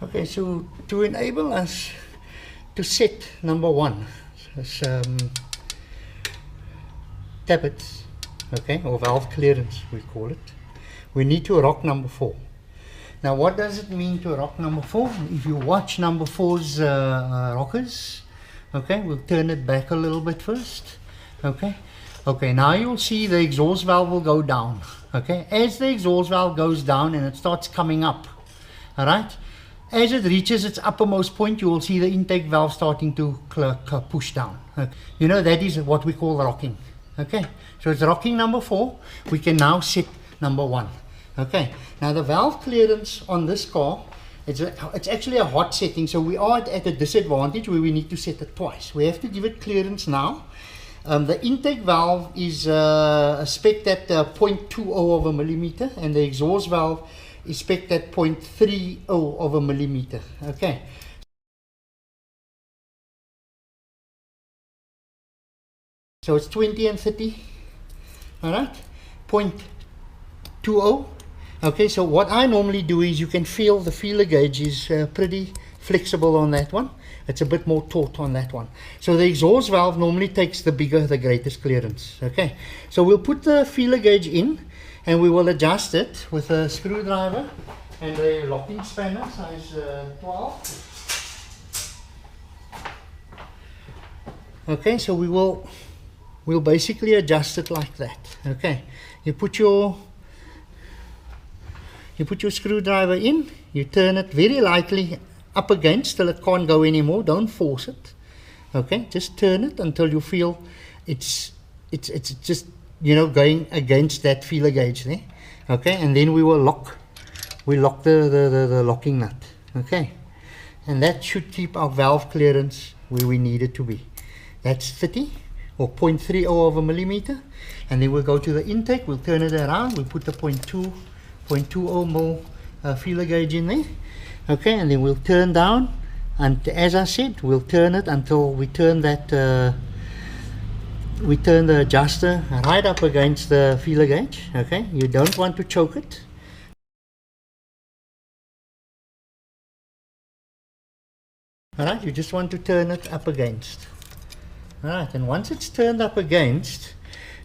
Okay, so to enable us to set number 1, tappets, okay, or valve clearance we call it, we need to rock number 4. Now what does it mean to rock number 4? If you watch number 4's rockers, okay, we'll turn it back a little bit first, okay. Okay, now you'll see the exhaust valve will go down, okay. As the exhaust valve goes down and it starts coming up, all right, as it reaches its uppermost point, you will see the intake valve starting to push down. Okay. You know, that is what we call rocking, okay. So it's rocking number 4. We can now set number 1, okay. Now the valve clearance on this car, it's actually a hot setting, so we are at a disadvantage where we need to set it twice. We have to give it clearance now. The intake valve is spec'd at 0.20 of a millimeter, and the exhaust valve is spec'd at 0.30 of a millimeter. Okay. So it's 20 and 30. All right. 0.20. Okay. So what I normally do is, you can feel the feeler gauge is pretty flexible on that one. It's a bit more taut on that one. So the exhaust valve normally takes the greatest clearance. Okay. So we'll put the feeler gauge in, and we will adjust it with a screwdriver and a locking spanner size 12. Okay, so we'll basically adjust it like that. Okay, you put your screwdriver in, you turn it very lightly up against till it can't go anymore. Don't force it. Okay, just turn it until you feel it's just, you know, going against that feeler gauge there. Okay, and then we lock the locking nut. Okay, and that should keep our valve clearance where we need it to be. That's 30 or 0.30 of a millimeter, and then we'll go to the intake. We'll turn it around. We'll put the 0.20 mil feeler gauge in there. Okay, and then we'll turn down, and as I said, we'll turn it until we turn that we turn the adjuster right up against the feeler gauge. Okay, you don't want to choke it. Alright, you just want to turn it up against. Alright, and once it's turned up against,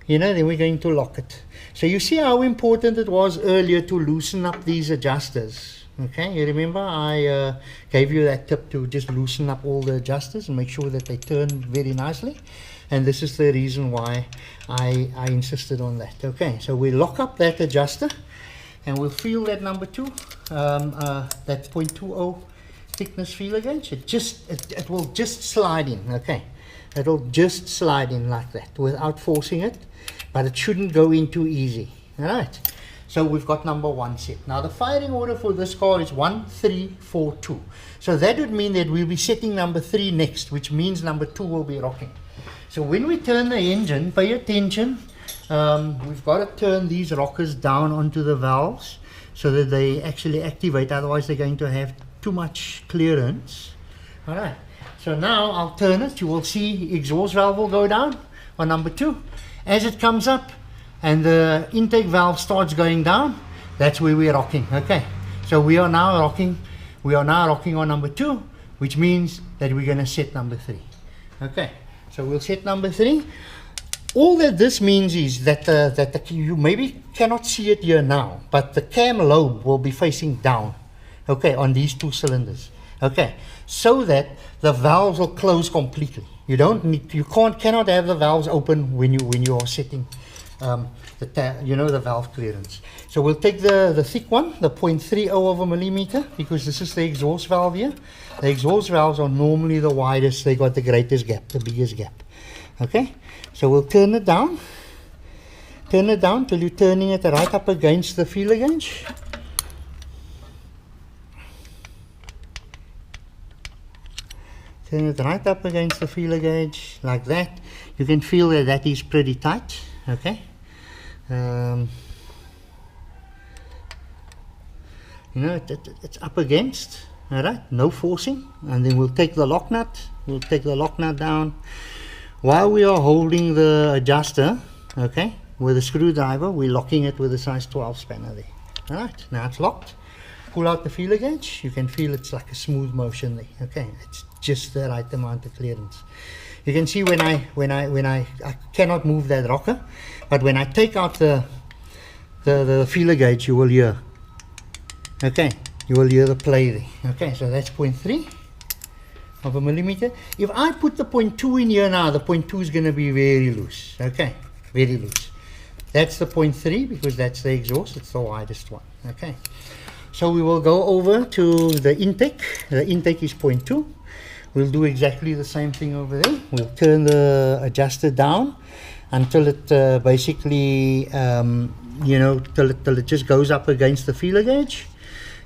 you know, then we're going to lock it. So you see how important it was earlier to loosen up these adjusters. Okay, you remember I gave you that tip to just loosen up all the adjusters and make sure that they turn very nicely. And this is the reason why I insisted on that. Okay, so we lock up that adjuster, and we'll feel that number 2, that 0.20 thickness feeler gauge. It will just slide in. Okay, it'll just slide in like that without forcing it, but it shouldn't go in too easy. All right. So we've got number 1 set. Now the firing order for this car is 1, 3, 4, 2. So that would mean that we'll be setting number 3 next, which means number 2 will be rocking. So when we turn the engine, pay attention. We've got to turn these rockers down onto the valves so that they actually activate. Otherwise they're going to have too much clearance. All right. So now I'll turn it. You will see exhaust valve will go down on number 2. As it comes up and the intake valve starts going down, that's where we're rocking. Okay, so we are now rocking on number 2, which means that we're going to set number 3. Okay, so we'll set number 3. All that this means is that you maybe cannot see it here now, but the cam lobe will be facing down, okay, on these 2 cylinders. Okay, so that the valves will close completely. You cannot have the valves open when you are setting the valve clearance. So we'll take the thick one, the 0.30 of a millimeter, because this is the exhaust valve here. The exhaust valves are normally the widest. They got the greatest gap, the biggest gap. Okay, so we'll turn it down till you're turning it right up against the feeler gauge. Turn it right up against the feeler gauge like that. You can feel that is pretty tight. Okay, you know, it's up against. All right, no forcing. And then we'll take the lock nut. We'll take the lock nut down while we are holding the adjuster. Okay, with a screwdriver, we're locking it with a size 12 spanner there. All right, now it's locked. pull out the feeler gauge, you can feel it's like a smooth motion there. Okay, it's just the right amount of clearance. You can see when I cannot move that rocker, but when I take out the feeler gauge, you will hear. Okay, you will hear the play there. Okay, so that's 0.3 of a millimeter. If I put the 0.2 in here now, the 0.2 is going to be very loose. Okay, very loose. That's the 0.3 because that's the exhaust. It's the widest one. Okay, so we will go over to the intake. The intake is 0.2. We'll do exactly the same thing over there. We'll turn the adjuster down until it basically, till it just goes up against the feeler gauge.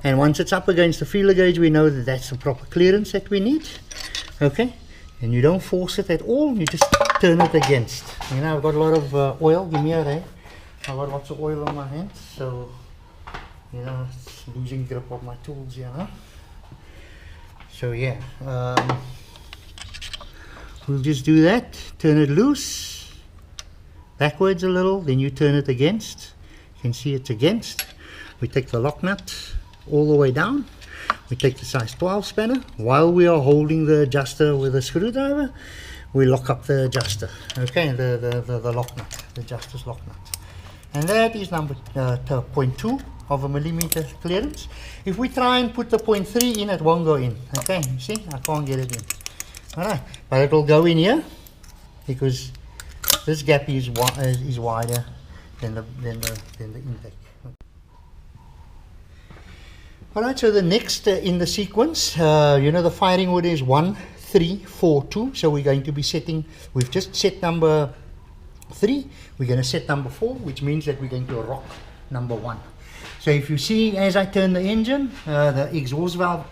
And once it's up against the feeler gauge, we know that that's the proper clearance that we need. Okay, and you don't force it at all. You just turn it against. You know, I've got a lot of oil. Give me a hand. I've got lots of oil on my hands, so you know, it's losing grip of my tools. You know. So yeah, we'll just do that. Turn it loose, backwards a little, then you turn it against. You can see it's against. We take the lock nut all the way down. We take the size 12 spanner. While we are holding the adjuster with a screwdriver, we lock up the adjuster. Okay, the lock nut, the adjuster's lock nut. And that is number 0.2 of a millimeter clearance. If we try and put the 0.3 in, it won't go in. Okay, you see, I can't get it in. Alright, but it will go in here because this gap is wider than the intake. Alright, so the next in the sequence, you know, the firing order is 1, 3, 4, 2. So we're going to be setting, we've just set number 3, we're going to set number 4, which means that we're going to rock number 1. So if you see, as I turn the engine, the exhaust valve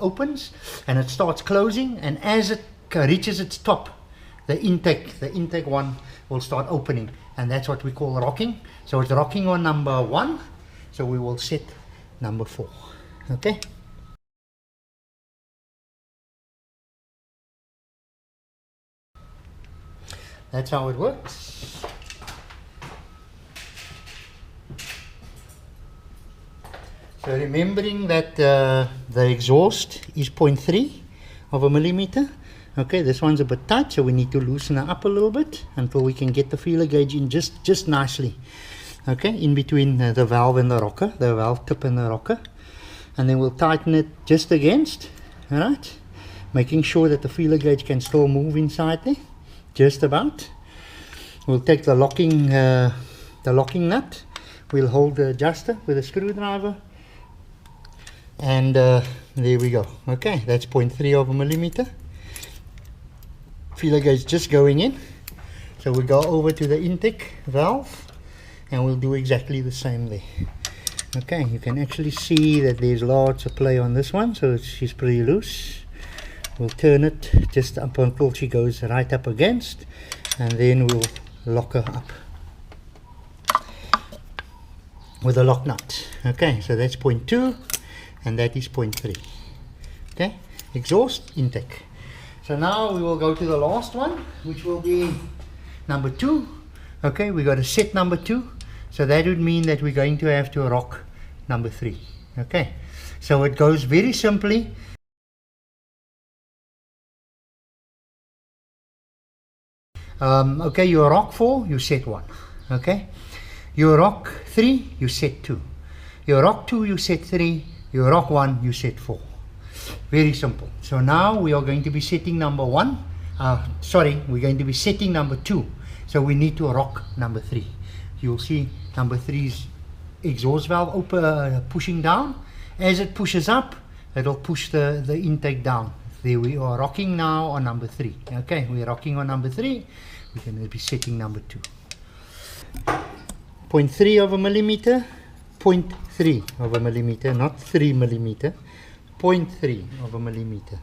opens and it starts closing, and as it reaches its top, the intake one will start opening, and that's what we call rocking. So it's rocking on number 1, so we will set number 4. Okay. That's how it works. So remembering that the exhaust is 0.3 of a millimeter. Okay, this one's a bit tight, so we need to loosen it up a little bit until we can get the feeler gauge in just nicely. Okay, in between the valve and the rocker, the valve tip and the rocker. And then we'll tighten it just against, alright, making sure that the feeler gauge can still move inside there, just about. We'll take the locking nut, we'll hold the adjuster with a screwdriver, and there we go. Okay, that's 0.3 of a millimeter. Feeler gauge just going in. So we'll go over to the intake valve and we'll do exactly the same there. Okay, you can actually see that there's lots of play on this one, so she's pretty loose. We'll turn it just up until she goes right up against, and then we'll lock her up with a lock nut. Okay, so that's 0.2 and that is 0.3. Okay, exhaust, intake. So now we will go to the last one, which will be number 2. Okay, we got to set number 2. So that would mean that we're going to have to rock number 3. Okay, so it goes very simply. Okay, you rock 4, you set 1. Okay, you rock 3, you set 2. You rock 2, you set 3. You rock 1, you set 4. Very simple. So now we are going to be setting number 1. We're going to be setting number 2. So we need to rock number 3. You'll see number 3's exhaust valve open, pushing down. As it pushes up, it'll push the intake down. There we are rocking now on number 3. Okay, we're rocking on number 3. We're going to be setting number 2. 0.3 of a millimeter, 0.3 of a millimeter, not 3 millimeter, 0.3 of a millimeter.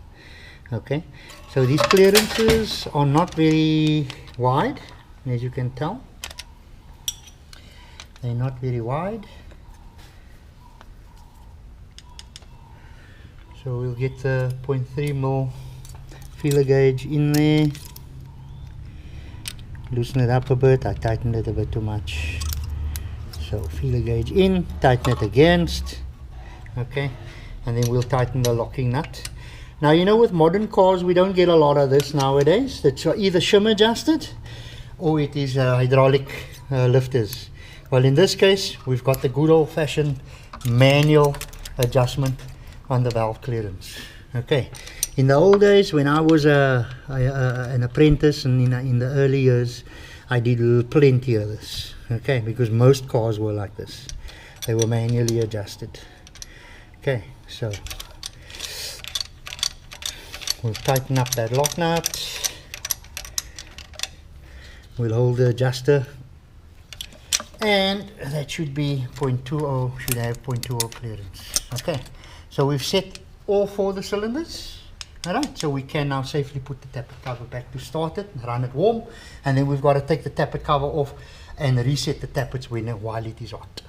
Okay, so these clearances are not very wide, as you can tell. They're not very wide. So we'll get the 0.3 mil feeler gauge in there. Loosen it up a bit. I tightened it a bit too much. So feeler gauge in, tighten it against, okay, and then we'll tighten the locking nut. Now, you know, with modern cars we don't get a lot of this nowadays. It's either shim adjusted or it is hydraulic lifters. Well, in this case we've got the good old-fashioned manual adjustment on the valve clearance. Okay, in the old days when I was an apprentice and in the early years, I did plenty of this, okay, because most cars were like this. They were manually adjusted. Okay, so we'll tighten up that lock nut. We'll hold the adjuster, and that should be 0.20, should have 0.20 clearance. Okay, so we've set all 4 of the cylinders. Alright, so we can now safely put the tappet cover back to start it, run it warm, and then we've got to take the tappet cover off and reset the tappets while it is hot.